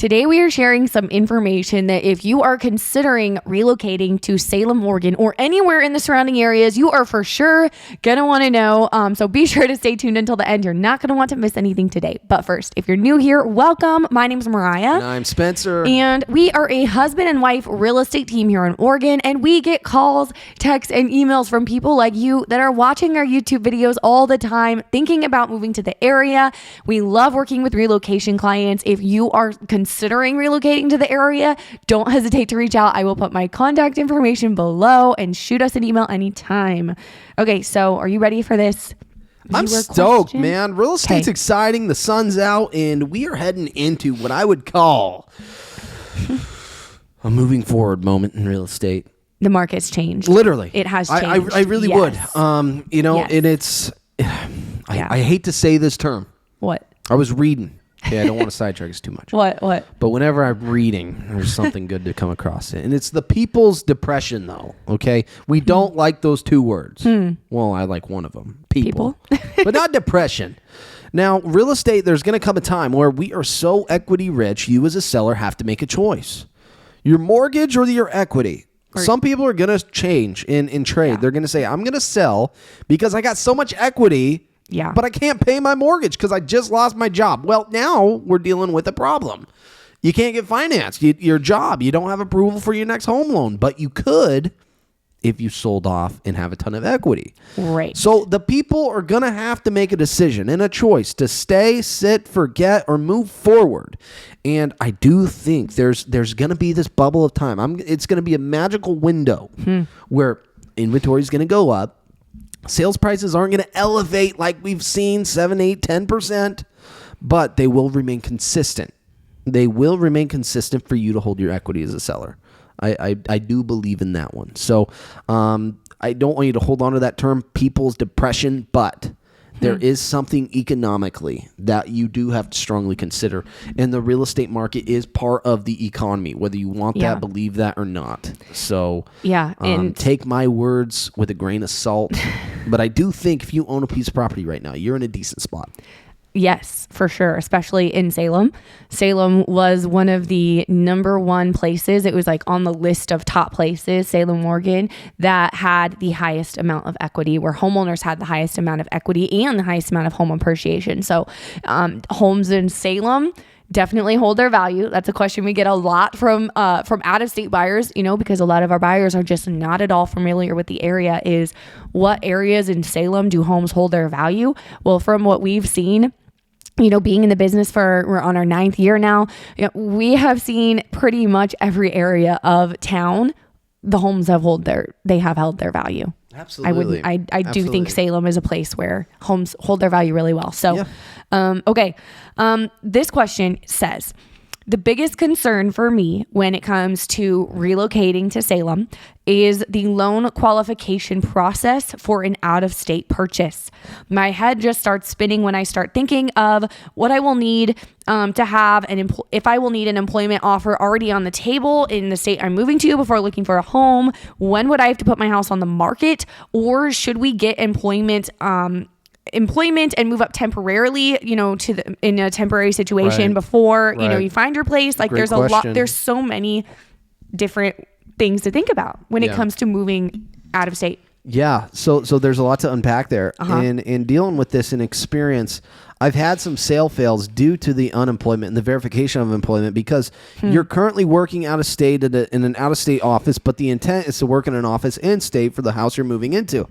Today we are sharing some information that if you are considering relocating to Salem, Oregon, or anywhere in the surrounding areas, you are for sure going to want to know. So be sure to stay tuned until the end. You're not going to want to miss anything today. But first, if you're new here, welcome. My name is Mariah. And I'm Spencer. And we are a husband and wife real estate team here in Oregon. And we get calls, texts, and emails from people like you that are watching our YouTube videos all the time, thinking about moving to the area. We love working with relocation clients. If you are considering relocating to the area, don't hesitate to reach out. I will put my contact information below and shoot us an email anytime. Okay, so are you ready for this? I'm stoked, man. Real estate's exciting. The sun's out, and we are heading into what I would call a moving forward moment in real estate. The market's changed. Literally. It has changed. I really would. And it's, I hate to say this term. What? I was reading. Yeah, I don't want to sidetrack us too much. What? But whenever I'm reading, there's something good to come across it. And it's the people's depression, though, okay? We don't like those two words. Well, I like one of them. People. But not depression. Now, real estate, there's going to come a time where we are so equity rich, you as a seller have to make a choice. Your mortgage or your equity. Some people are going to change in trade. Yeah. They're going to say, I'm going to sell because I got so much equity. Yeah. But I can't pay my mortgage because I just lost my job. Well, now we're dealing with a problem. You can't get financed. Your job, you don't have approval for your next home loan, but you could if you sold off and have a ton of equity. Right. So the people are going to have to make a decision and a choice to stay, sit, forget, or move forward. And I do think there's going to be this bubble of time. It's going to be a magical window where inventory is going to go up. Sales prices aren't going to elevate like we've seen 7, 8, 10%, but they will remain consistent. They will remain consistent for you to hold your equity as a seller. I do believe in that one. So I don't want you to hold on to that term, people's depression, but there is something economically that you do have to strongly consider. And the real estate market is part of the economy, whether you want that, believe that, or not. So and take my words with a grain of salt. But I do think if you own a piece of property right now, you're in a decent spot. Yes, for sure, especially in Salem. Salem was one of the number one places. It was like on the list of top places, Salem, Oregon, that had the highest amount of equity, where homeowners had the highest amount of equity and the highest amount of home appreciation. So homes in Salem definitely hold their value. That's a question we get a lot from out-of-state buyers, because a lot of our buyers are just not at all familiar with the area. Is what areas in Salem do homes hold their value? Well, from what we've seen, being in the business we're on our 9th year now, we have seen pretty much every area of town, the homes have held their value. Absolutely. I do think Salem is a place where homes hold their value really well. So, this question says, the biggest concern for me when it comes to relocating to Salem is the loan qualification process for an out-of-state purchase. My head just starts spinning when I start thinking of what I will need to have if I will need an employment offer already on the table in the state I'm moving to before looking for a home. When would I have to put my house on the market, or should we get employment and move up temporarily, in a temporary situation before, you find your place? Like Great there's question. there's so many different things to think about when it comes to moving out of state. Yeah. So there's a lot to unpack there. And in dealing with this in experience, I've had some sale fails due to the unemployment and the verification of employment because you're currently working out of state in an out of state office, but the intent is to work in an office in state for the house you're moving into.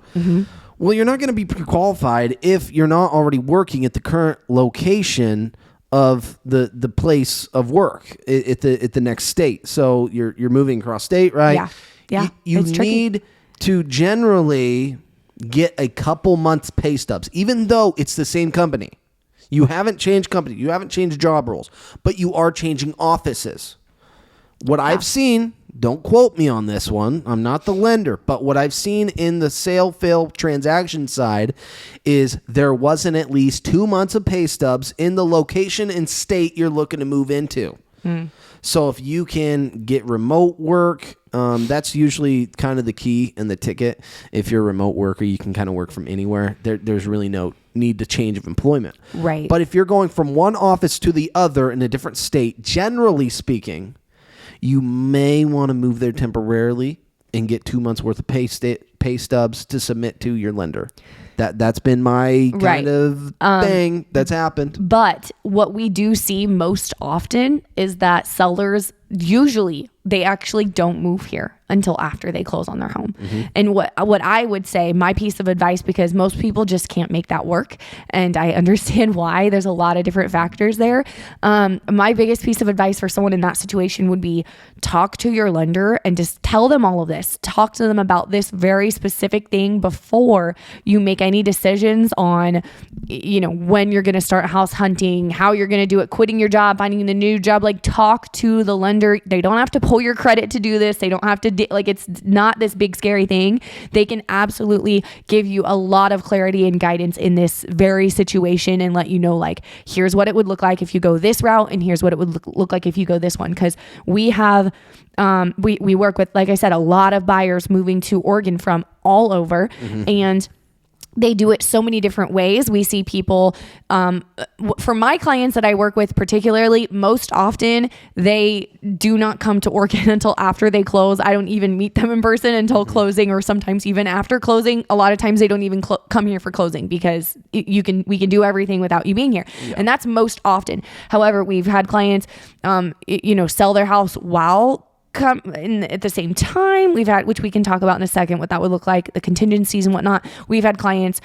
Well, you're not going to be pre-qualified if you're not already working at the current location of the place of work at the next state. So you're moving across state, right? Yeah. You need to generally get a couple months pay stubs, even though it's the same company. You haven't changed company. You haven't changed job roles, but you are changing offices. What I've seen, don't quote me on this one, I'm not the lender, but what I've seen in the sale fail transaction side is there wasn't at least 2 months of pay stubs in the location and state you're looking to move into. So if you can get remote work, That's usually kind of the key and the ticket. If you're a remote worker, you can kind of work from anywhere. There's really no need to change of employment. Right. But if you're going from one office to the other in a different state, generally speaking, you may want to move there temporarily and get 2 months worth of pay stubs to submit to your lender. That's been my kind of thing that's happened. But what we do see most often is that sellers usually they actually don't move here until after they close on their home. Mm-hmm. And what I would say, my piece of advice, because most people just can't make that work, and I understand why. There's a lot of different factors there. My biggest piece of advice for someone in that situation would be talk to your lender and just tell them all of this. Talk to them about this very specific thing before you make any decisions on, when you're going to start house hunting, how you're going to do it, quitting your job, finding a new job. Like, talk to the lender. They don't have to pull your credit to do this. They don't have to it's not this big scary thing. They can absolutely give you a lot of clarity and guidance in this very situation and let you know, like, here's what it would look like if you go this route, and here's what it would look like if you go this one. Because we have we work with, like I said, a lot of buyers moving to Oregon from all over. Mm-hmm. And they do it so many different ways. We see people, for my clients that I work with particularly, most often they do not come to Oregon until after they close. I don't even meet them in person until closing, or sometimes even after closing. A lot of times they don't even come here for closing because we can do everything without you being here. Yeah. And that's most often. However, we've had clients, sell their house while come in at the same time. We've had, which we can talk about in a second, what that would look like, the contingencies and whatnot. We've had clients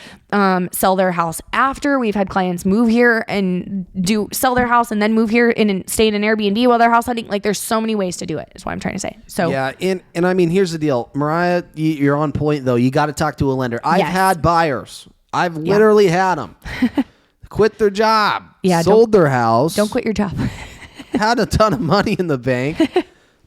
sell their house after. We've had clients move here and sell their house and then move here and stay in an Airbnb while they're house hunting. Like, there's so many ways to do it, is what I'm trying to say. So yeah, and I mean, here's the deal, Mariah, you're on point though. You got to talk to a lender. I've had buyers. I've literally had them quit their job, sold their house. Don't quit your job. Had a ton of money in the bank.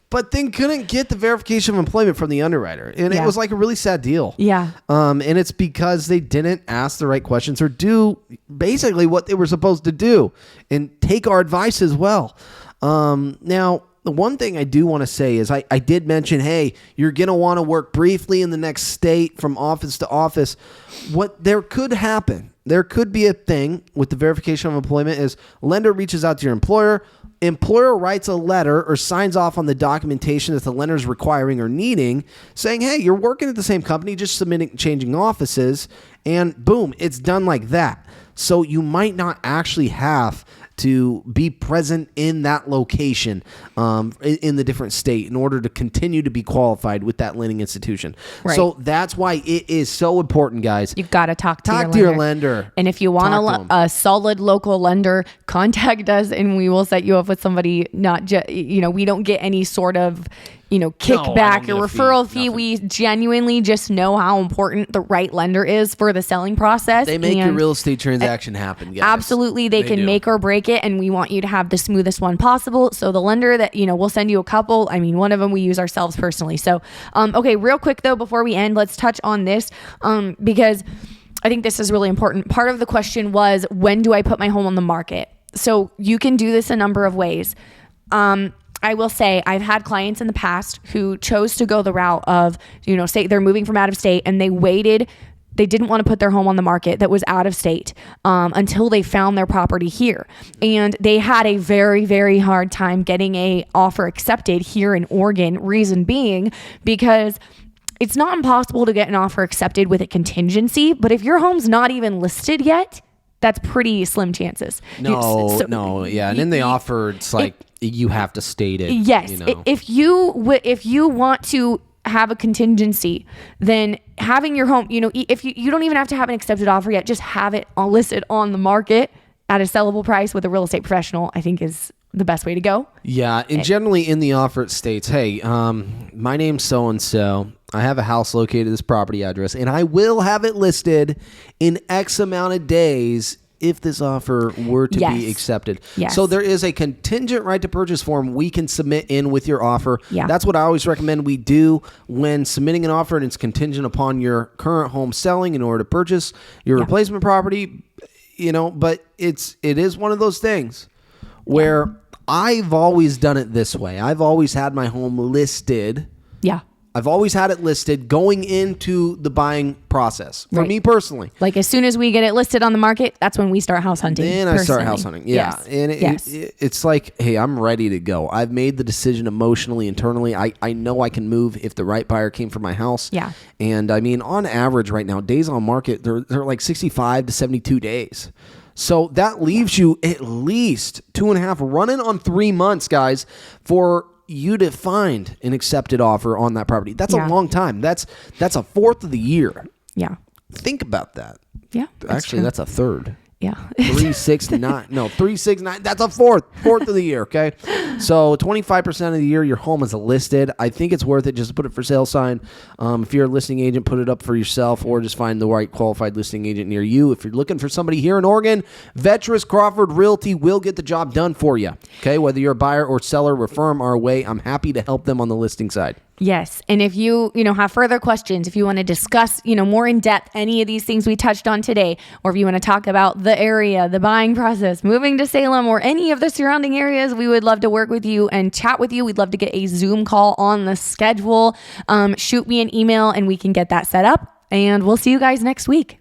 But then couldn't get the verification of employment from the underwriter. And it was like a really sad deal. Yeah. And it's because they didn't ask the right questions or do basically what they were supposed to do and take our advice as well. Now, the one thing I do want to say is I did mention, hey, you're going to want to work briefly in the next state from office to office. What there could happen, there could be a thing with the verification of employment is lender reaches out to your employer writes a letter or signs off on the documentation that the lender is requiring or needing, saying, hey, you're working at the same company, just changing offices, and boom, it's done like that. So you might not actually have to be present in that location in the different state in order to continue to be qualified with that lending institution. Right. So that's why it is so important, guys. You've got to talk to your lender. And if you want a solid local lender, contact us and we will set you up with somebody. Not just, we don't get any sort of kickback or referral fee. We genuinely just know how important the right lender is for the selling process. They make your real estate transaction happen, guys. Absolutely. They can make or break it, and we want you to have the smoothest one possible. So the lender that, we'll send you a couple. I mean, one of them we use ourselves personally. So, okay, real quick though, before we end, let's touch on this because I think this is really important. Part of the question was, when do I put my home on the market? So you can do this a number of ways. I will say I've had clients in the past who chose to go the route of, say they're moving from out of state and they waited. They didn't want to put their home on the market that was out of state until they found their property here. And they had a very, very hard time getting a offer accepted here in Oregon. Reason being because it's not impossible to get an offer accepted with a contingency, but if your home's not even listed yet, that's pretty slim chances. No. And in the offer, it's like you have to state it. Yes. If you want to have a contingency, then having your home, if you don't even have to have an accepted offer yet, just have it listed on the market at a sellable price with a real estate professional, I think is the best way to go. Yeah. And generally in the offer, it states, hey, my name's so-and-so. I have a house located at this property address, and I will have it listed in X amount of days if this offer were to be accepted. Yes. So there is a contingent right to purchase form we can submit in with your offer. Yeah. That's what I always recommend we do when submitting an offer, and it's contingent upon your current home selling in order to purchase your replacement property. But it is one of those things where I've always done it this way. I've always had my home listed Yeah. I've always had it listed going into the buying process. For me personally. Like as soon as we get it listed on the market, that's when we start house hunting. Then I start house hunting. Yeah. Yes. And it's like, hey, I'm ready to go. I've made the decision emotionally, internally. I know I can move if the right buyer came for my house. Yeah. And I mean, on average right now, days on market, they're like 65 to 72 days. So that leaves you at least 2.5 running on 3 months, guys, for you to find an accepted offer on that property. That's a long time. That's a fourth of the year. Yeah. Think about that. Yeah. Actually, that's a third. Yeah. 3, 6, 9. No, 3, 6, 9. That's a fourth of the year. Okay. So 25% of the year, your home is listed. I think it's worth it just to put it for sale sign. If you're a listing agent, put it up for yourself or just find the right qualified listing agent near you. If you're looking for somebody here in Oregon, Vettrus Crawford Realty will get the job done for you. Okay. Whether you're a buyer or seller, refer them our way. I'm happy to help them on the listing side. Yes. And if you have further questions, if you want to discuss, more in depth, any of these things we touched on today, or if you want to talk about the area, the buying process, moving to Salem, or any of the surrounding areas, we would love to work with you and chat with you. We'd love to get a Zoom call on the schedule. Shoot me an email and we can get that set up. And we'll see you guys next week.